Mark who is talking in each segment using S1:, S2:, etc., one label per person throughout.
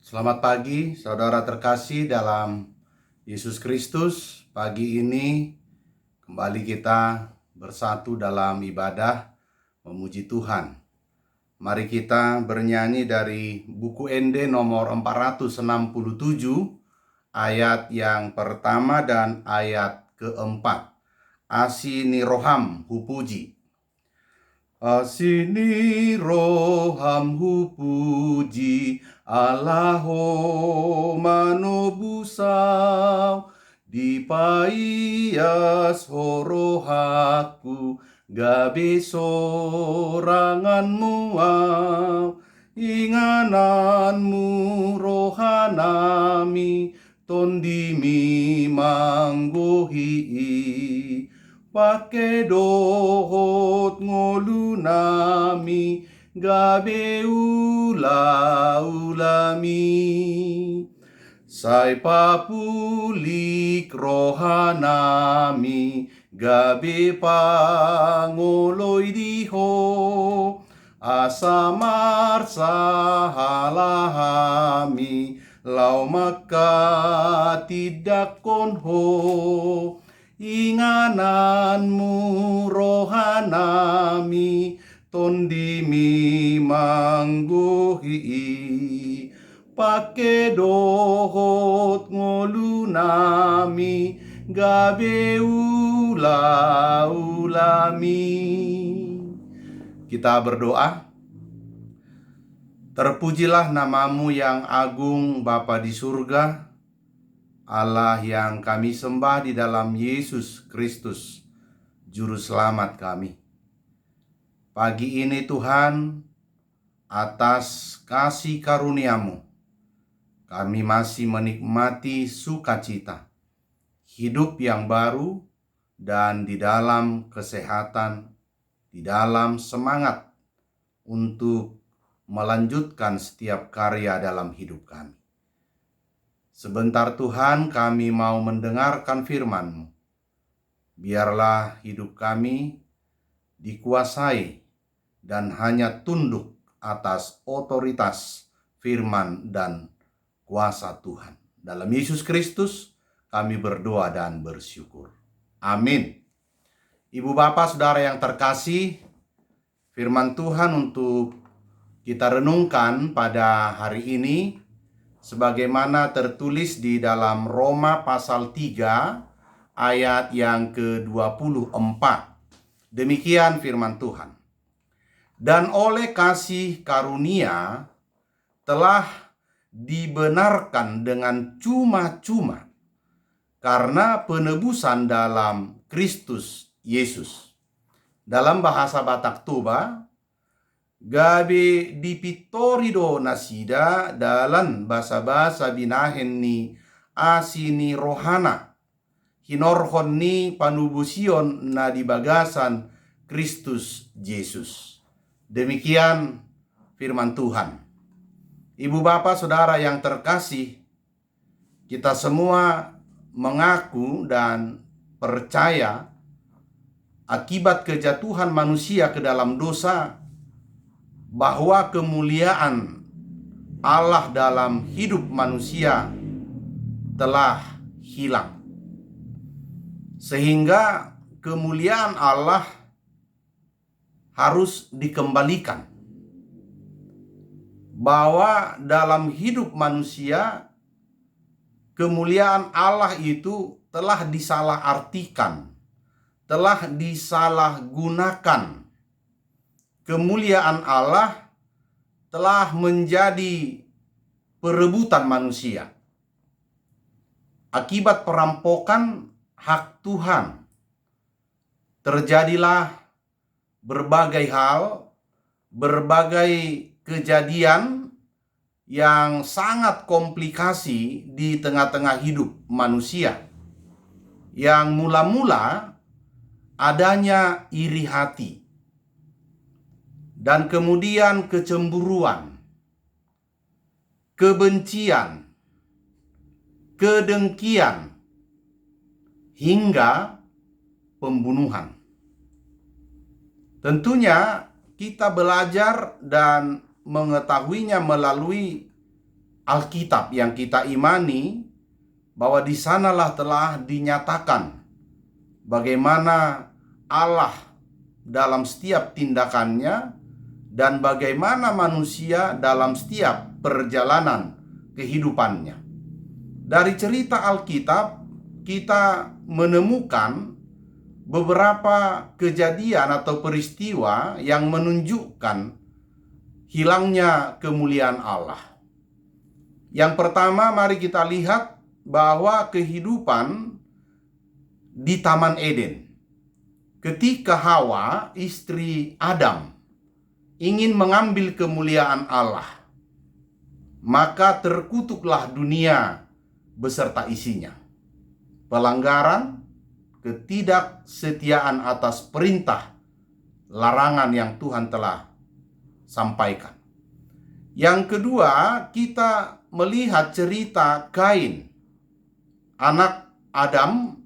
S1: Selamat pagi, saudara terkasih dalam Yesus Kristus. Pagi ini kembali kita bersatu dalam ibadah memuji Tuhan. Mari kita bernyanyi dari buku ND nomor 467, ayat yang pertama dan ayat keempat. Asini roham hupuji. Asini roham hupuji, Allaho manobusau, di paias horohaku, gabe soranganmu au, ingananmu rohanami, tondimi manggohi, pake dohot ngolunami, gabe ulami. Sai papulik rohanami, gabe pangoloi diho, asamar sahalahami, lau maka tidak konho, ingananmu rohanami, tondimi manggohi, pake dohot ngolunami, gabe ulami. Kita berdoa. Terpujilah namamu yang agung, Bapa di surga, Allah yang kami sembah di dalam Yesus Kristus, Juru Selamat kami. Pagi ini Tuhan, atas kasih karunia-Mu, kami masih menikmati sukacita, hidup yang baru, dan di dalam kesehatan, di dalam semangat untuk melanjutkan setiap karya dalam hidup kami. Sebentar Tuhan, kami mau mendengarkan firman-Mu. Biarlah hidup kami dikuasai dan hanya tunduk atas otoritas firman dan kuasa Tuhan. Dalam Yesus Kristus kami berdoa dan bersyukur. Amin. Ibu bapak saudara yang terkasih, firman Tuhan untuk kita renungkan pada hari ini sebagaimana tertulis di dalam Roma pasal 3 ayat yang ke-24. Demikian firman Tuhan. Dan oleh kasih karunia telah dibenarkan dengan cuma-cuma karena penebusan dalam Kristus Yesus. Dalam bahasa Batak Toba, gabe dipitorido nasida dalam bahasa-bahasa binahen ni asini rohana, hinorhon ni panubusion na dibagasan Kristus Yesus. Demikian firman Tuhan. Ibu bapak saudara yang terkasih, kita semua mengaku dan percaya akibat kejatuhan manusia ke dalam dosa, bahwa kemuliaan Allah dalam hidup manusia telah hilang. Sehingga kemuliaan Allah harus dikembalikan. Bahwa dalam hidup manusia, kemuliaan Allah itu telah disalahartikan, telah disalahgunakan. Kemuliaan Allah telah menjadi perebutan manusia. Akibat perampokan hak Tuhan, terjadilah berbagai hal, berbagai kejadian yang sangat komplikasi di tengah-tengah hidup manusia. Yang mula-mula adanya iri hati, dan kemudian kecemburuan, kebencian, kedengkian, hingga pembunuhan. Tentunya kita belajar dan mengetahuinya melalui Alkitab yang kita imani, bahwa di sanalah telah dinyatakan bagaimana Allah dalam setiap tindakannya dan bagaimana manusia dalam setiap perjalanan kehidupannya. Dari cerita Alkitab kita menemukan beberapa kejadian atau peristiwa yang menunjukkan hilangnya kemuliaan Allah. Yang pertama, mari kita lihat bahwa kehidupan di Taman Eden, ketika Hawa, istri Adam, ingin mengambil kemuliaan Allah, maka terkutuklah dunia beserta isinya. Pelanggaran, ketidaksetiaan atas perintah, larangan yang Tuhan telah sampaikan. Yang kedua, kita melihat cerita Kain, anak Adam,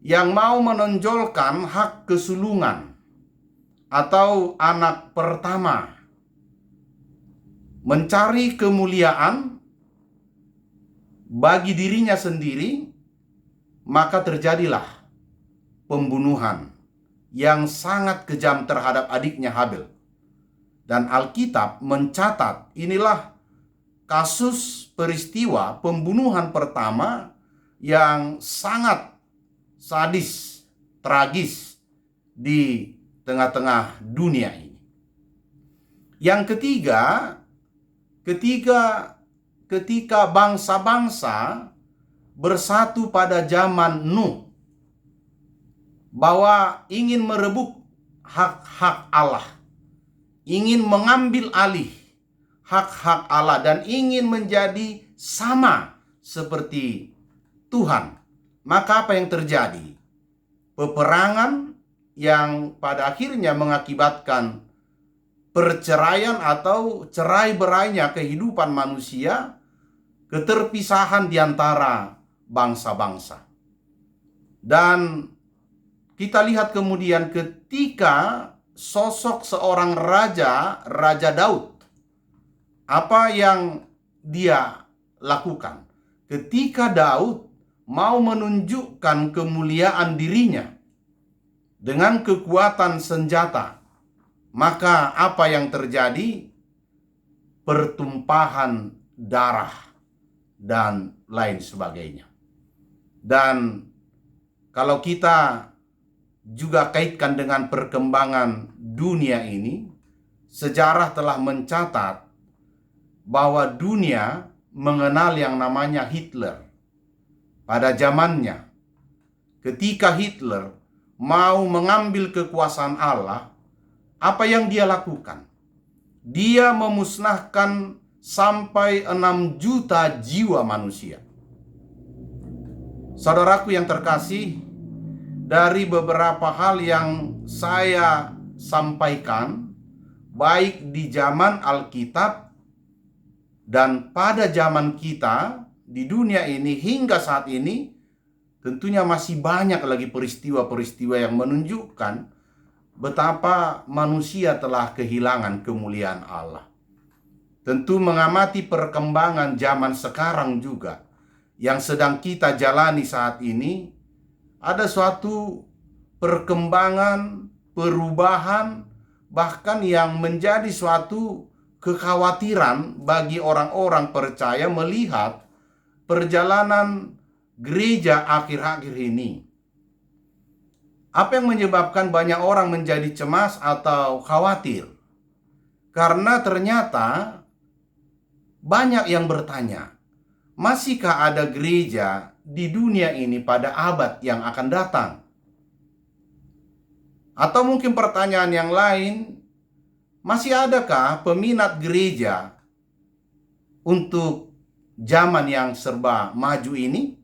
S1: yang mau menonjolkan hak kesulungan atau anak pertama, mencari kemuliaan bagi dirinya sendiri, maka terjadilah pembunuhan yang sangat kejam terhadap adiknya Habel. Dan Alkitab mencatat inilah kasus peristiwa pembunuhan pertama yang sangat sadis, tragis di tengah-tengah dunia ini. Yang ketiga, ketika bangsa-bangsa bersatu pada zaman Nuh, bahwa ingin merebut hak-hak Allah, ingin mengambil alih hak-hak Allah dan ingin menjadi sama seperti Tuhan. Maka apa yang terjadi? Peperangan yang pada akhirnya mengakibatkan perceraian atau cerai-berainya kehidupan manusia, keterpisahan di antara bangsa-bangsa. Dan kita lihat kemudian ketika sosok seorang raja, Raja Daud, apa yang dia lakukan? Ketika Daud mau menunjukkan kemuliaan dirinya dengan kekuatan senjata, maka apa yang terjadi? Pertumpahan darah dan lain sebagainya. Dan kalau kita juga kaitkan dengan perkembangan dunia ini, sejarah telah mencatat bahwa dunia mengenal yang namanya Hitler. Pada zamannya, ketika Hitler mau mengambil kekuasaan Allah, apa yang dia lakukan? Dia memusnahkan sampai 6 juta jiwa manusia. Saudaraku yang terkasih, dari beberapa hal yang saya sampaikan, baik di zaman Alkitab dan pada zaman kita di dunia ini hingga saat ini, tentunya masih banyak lagi peristiwa-peristiwa yang menunjukkan betapa manusia telah kehilangan kemuliaan Allah. Tentu mengamati perkembangan zaman sekarang juga yang sedang kita jalani saat ini, ada suatu perkembangan, perubahan, bahkan yang menjadi suatu kekhawatiran bagi orang-orang percaya melihat perjalanan gereja akhir-akhir ini. Apa yang menyebabkan banyak orang menjadi cemas atau khawatir? Karena ternyata banyak yang bertanya, masihkah ada gereja di dunia ini pada abad yang akan datang? Atau mungkin pertanyaan yang lain, masih adakah peminat gereja untuk zaman yang serba maju ini?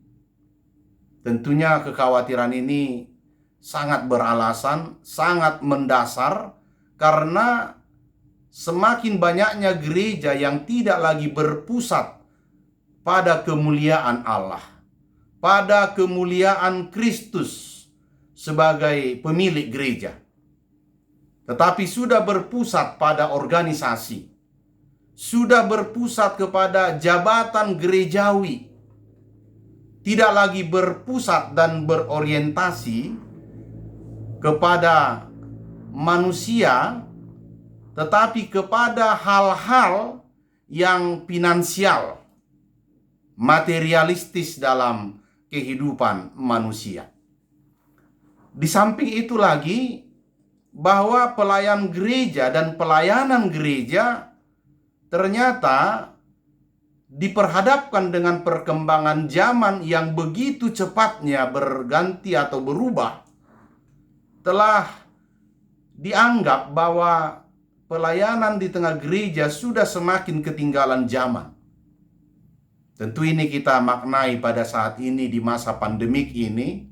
S1: Tentunya kekhawatiran ini sangat beralasan, sangat mendasar, karena semakin banyaknya gereja yang tidak lagi berpusat pada kemuliaan Allah, pada kemuliaan Kristus sebagai pemilik gereja, tetapi sudah berpusat pada organisasi, sudah berpusat kepada jabatan gerejawi, tidak lagi berpusat dan berorientasi kepada manusia, tetapi kepada hal-hal yang finansial, materialistis dalam kehidupan manusia. Di samping itu lagi, bahwa pelayan gereja dan pelayanan gereja ternyata diperhadapkan dengan perkembangan zaman yang begitu cepatnya berganti atau berubah. Telah dianggap bahwa pelayanan di tengah gereja sudah semakin ketinggalan zaman. Tentu ini kita maknai pada saat ini di masa pandemik ini,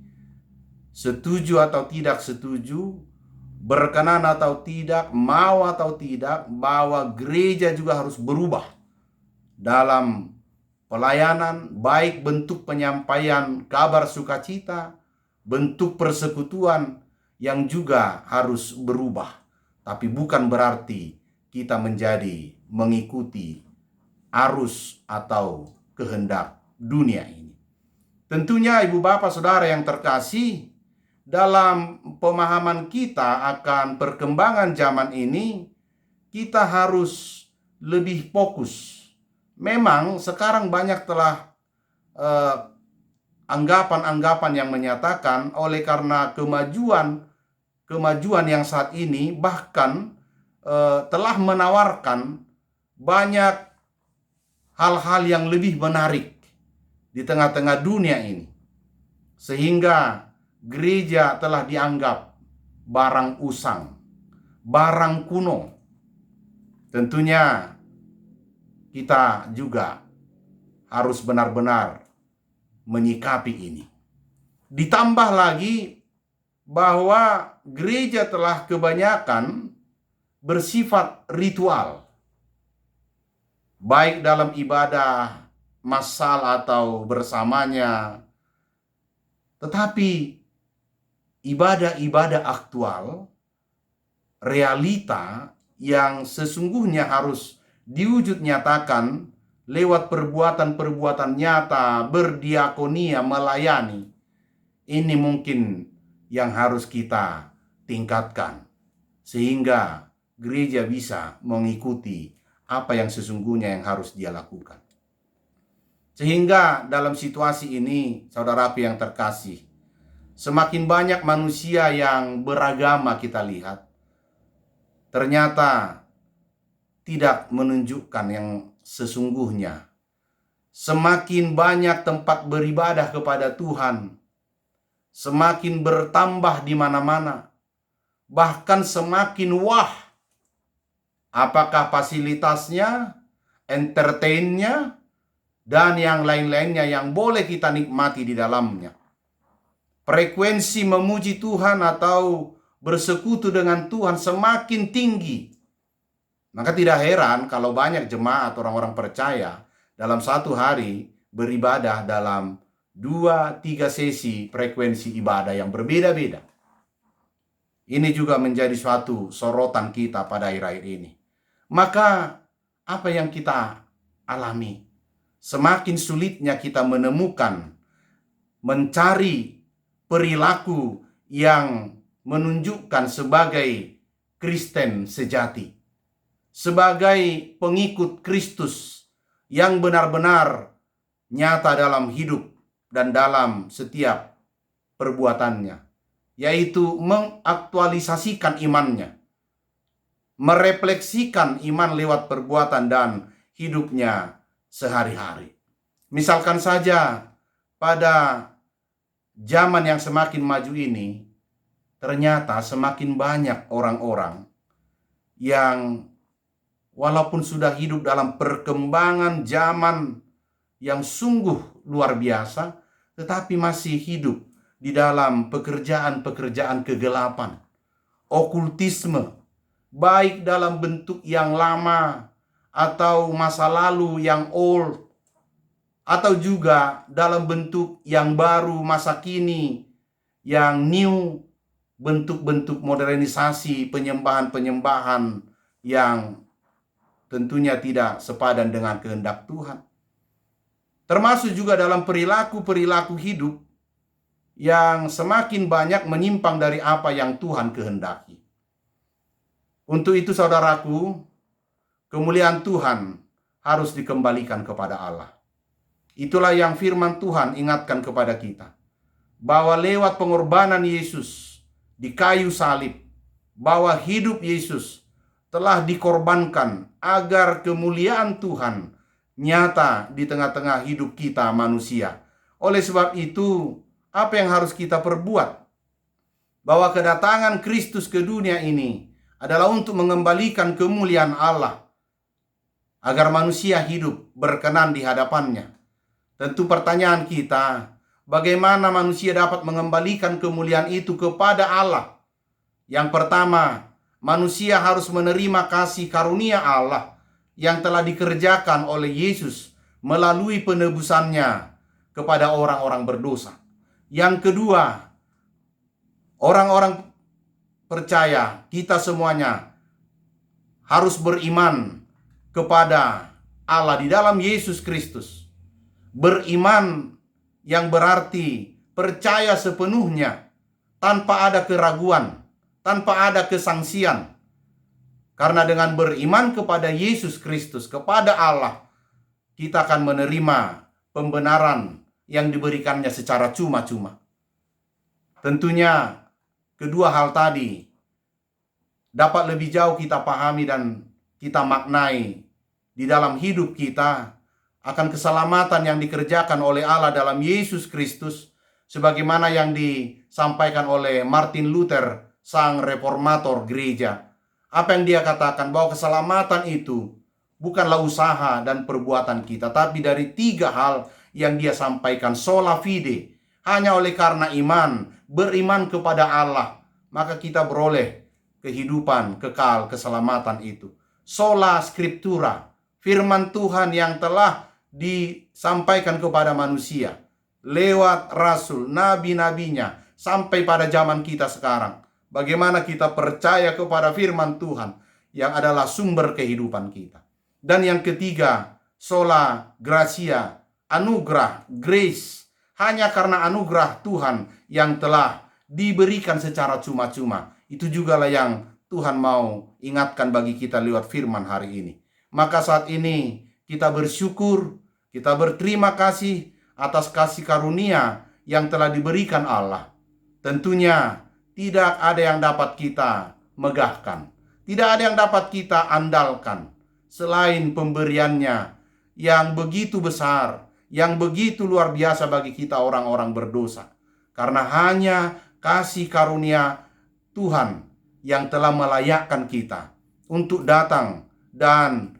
S1: setuju atau tidak setuju, berkenan atau tidak, mau atau tidak, bahwa gereja juga harus berubah dalam pelayanan, baik bentuk penyampaian kabar sukacita, bentuk persekutuan yang juga harus berubah. Tapi bukan berarti kita menjadi mengikuti arus atau kehendak dunia ini. Tentunya ibu bapak saudara yang terkasih, dalam pemahaman kita akan perkembangan zaman ini, kita harus lebih fokus. Memang sekarang banyak telah anggapan-anggapan yang menyatakan oleh karena kemajuan yang saat ini bahkan telah menawarkan banyak hal-hal yang lebih menarik di tengah-tengah dunia ini, sehingga gereja telah dianggap barang usang, barang kuno. Tentunya kita juga harus benar-benar menyikapi ini. Ditambah lagi bahwa gereja telah kebanyakan bersifat ritual, baik dalam ibadah massal atau bersamanya. Tetapi ibadah-ibadah aktual, realita yang sesungguhnya harus diwujud nyatakan lewat perbuatan-perbuatan nyata, berdiakonia, melayani. Ini mungkin yang harus kita tingkatkan, sehingga gereja bisa mengikuti apa yang sesungguhnya yang harus dia lakukan. Sehingga dalam situasi ini, saudaraku yang terkasih, semakin banyak manusia yang beragama kita lihat, ternyata tidak menunjukkan yang sesungguhnya. Semakin banyak tempat beribadah kepada Tuhan, semakin bertambah di mana-mana, bahkan semakin wah. Apakah fasilitasnya, entertainnya, dan yang lain-lainnya yang boleh kita nikmati di dalamnya. Frekuensi memuji Tuhan atau bersekutu dengan Tuhan semakin tinggi. Maka tidak heran kalau banyak jemaat orang-orang percaya dalam satu hari beribadah dalam 2-3 sesi frekuensi ibadah yang berbeda-beda. Ini juga menjadi suatu sorotan kita pada akhir-akhir ini. Maka apa yang kita alami? Semakin sulitnya kita menemukan, mencari perilaku yang menunjukkan sebagai Kristen sejati, sebagai pengikut Kristus yang benar-benar nyata dalam hidup dan dalam setiap perbuatannya, yaitu mengaktualisasikan imannya, merefleksikan iman lewat perbuatan dan hidupnya sehari-hari. Misalkan saja pada zaman yang semakin maju ini, ternyata semakin banyak orang-orang yang walaupun sudah hidup dalam perkembangan zaman yang sungguh luar biasa, tetapi masih hidup di dalam pekerjaan-pekerjaan kegelapan, okultisme, baik dalam bentuk yang lama atau masa lalu yang old, atau juga dalam bentuk yang baru, masa kini, yang new, bentuk-bentuk modernisasi, penyembahan-penyembahan yang tentunya tidak sepadan dengan kehendak Tuhan. Termasuk juga dalam perilaku-perilaku hidup yang semakin banyak menyimpang dari apa yang Tuhan kehendaki. Untuk itu saudaraku, kemuliaan Tuhan harus dikembalikan kepada Allah. Itulah yang firman Tuhan ingatkan kepada kita, bahwa lewat pengorbanan Yesus di kayu salib, bahwa hidup Yesus telah dikorbankan agar kemuliaan Tuhan nyata di tengah-tengah hidup kita manusia. Oleh sebab itu, apa yang harus kita perbuat? Bahwa kedatangan Kristus ke dunia ini adalah untuk mengembalikan kemuliaan Allah, agar manusia hidup berkenan di hadapannya. Tentu pertanyaan kita, bagaimana manusia dapat mengembalikan kemuliaan itu kepada Allah? Yang pertama, manusia harus menerima kasih karunia Allah yang telah dikerjakan oleh Yesus melalui penebusannya kepada orang-orang berdosa. Yang kedua, orang-orang percaya, kita semuanya harus beriman kepada Allah di dalam Yesus Kristus. Beriman yang berarti percaya sepenuhnya, tanpa ada keraguan, tanpa ada kesangsian. Karena dengan beriman kepada Yesus Kristus, kepada Allah, kita akan menerima pembenaran yang diberikannya secara cuma-cuma. Tentunya kedua hal tadi dapat lebih jauh kita pahami dan kita maknai di dalam hidup kita akan keselamatan yang dikerjakan oleh Allah dalam Yesus Kristus, sebagaimana yang disampaikan oleh Martin Luther, sang reformator gereja. Apa yang dia katakan, bahwa keselamatan itu bukanlah usaha dan perbuatan kita, tapi dari tiga hal yang dia sampaikan. Sola fide, hanya oleh karena iman, beriman kepada Allah, maka kita beroleh kehidupan kekal, keselamatan itu. Sola scriptura, firman Tuhan yang telah disampaikan kepada manusia lewat rasul, nabi-nabinya, sampai pada zaman kita sekarang. Bagaimana kita percaya kepada firman Tuhan yang adalah sumber kehidupan kita. Dan yang ketiga, sola gratia, anugerah, grace. Hanya karena anugerah Tuhan yang telah diberikan secara cuma-cuma. Itu jugalah yang Tuhan mau ingatkan bagi kita lewat firman hari ini. Maka saat ini kita bersyukur, kita berterima kasih atas kasih karunia yang telah diberikan Allah. Tentunya tidak ada yang dapat kita megahkan, tidak ada yang dapat kita andalkan selain pemberiannya yang begitu besar, yang begitu luar biasa bagi kita orang-orang berdosa. Karena hanya kasih karunia Tuhan yang telah melayakkan kita untuk datang dan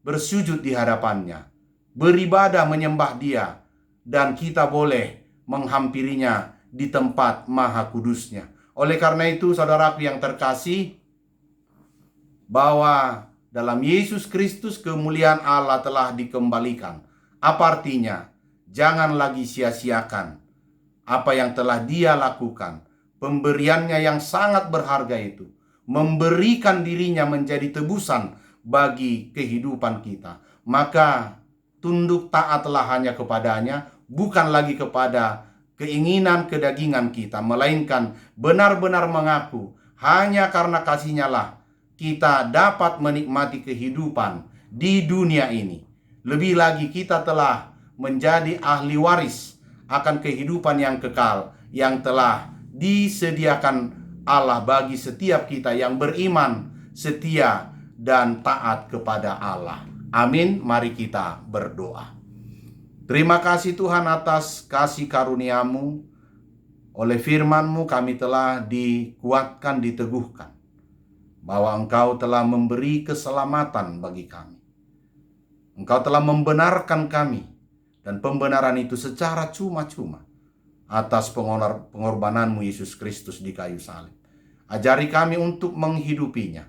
S1: bersujud di hadapannya, beribadah menyembah Dia, dan kita boleh menghampirinya di tempat maha kudusnya. Oleh karena itu, saudaraku yang terkasih, bahwa dalam Yesus Kristus kemuliaan Allah telah dikembalikan. Apa artinya? Jangan lagi sia-siakan apa yang telah Dia lakukan. Pemberiannya yang sangat berharga itu, memberikan dirinya menjadi tebusan bagi kehidupan kita. Maka tunduk taatlah hanya kepadanya, bukan lagi kepada keinginan kedagingan kita, melainkan benar-benar mengaku hanya karena kasih-Nya lah kita dapat menikmati kehidupan di dunia ini. Lebih lagi kita telah menjadi ahli waris akan kehidupan yang kekal yang telah disediakan Allah bagi setiap kita yang beriman, setia, dan taat kepada Allah. Amin. Mari kita berdoa. Terima kasih Tuhan atas kasih karunia-Mu. Oleh firman-Mu kami telah dikuatkan, diteguhkan, bahwa Engkau telah memberi keselamatan bagi kami. Engkau telah membenarkan kami, dan pembenaran itu secara cuma-cuma atas pengorbanan-Mu Yesus Kristus di kayu salib. Ajari kami untuk menghidupinya,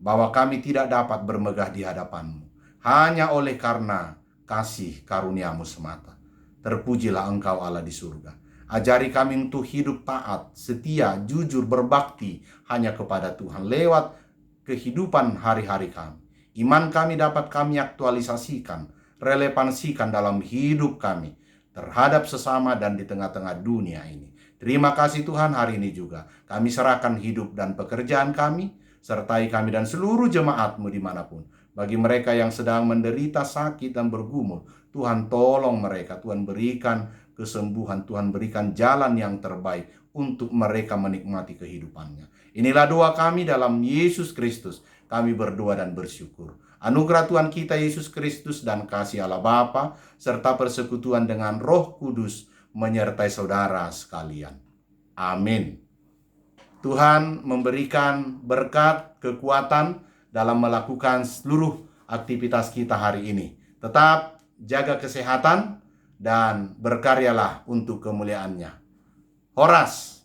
S1: bahwa kami tidak dapat bermegah di hadapan-Mu hanya oleh karena kasih karunia-Mu semata. Terpujilah Engkau Allah di surga. Ajari kami untuk hidup taat, setia, jujur, berbakti hanya kepada Tuhan lewat kehidupan hari-hari kami. Iman kami dapat kami aktualisasikan, relevansikan dalam hidup kami terhadap sesama dan di tengah-tengah dunia ini. Terima kasih Tuhan, hari ini juga kami serahkan hidup dan pekerjaan kami, sertai kami dan seluruh jemaat-Mu dimanapun. Bagi mereka yang sedang menderita sakit dan bergumul, Tuhan tolong mereka, Tuhan berikan kesembuhan, Tuhan berikan jalan yang terbaik untuk mereka menikmati kehidupannya. Inilah doa kami dalam Yesus Kristus. Kami berdoa dan bersyukur. Anugerah Tuhan kita Yesus Kristus dan kasih Allah Bapa serta persekutuan dengan Roh Kudus menyertai saudara sekalian. Amin. Tuhan memberikan berkat, kekuatan dalam melakukan seluruh aktivitas kita hari ini. Tetap jaga kesehatan dan berkaryalah untuk kemuliaan-Nya. Horas.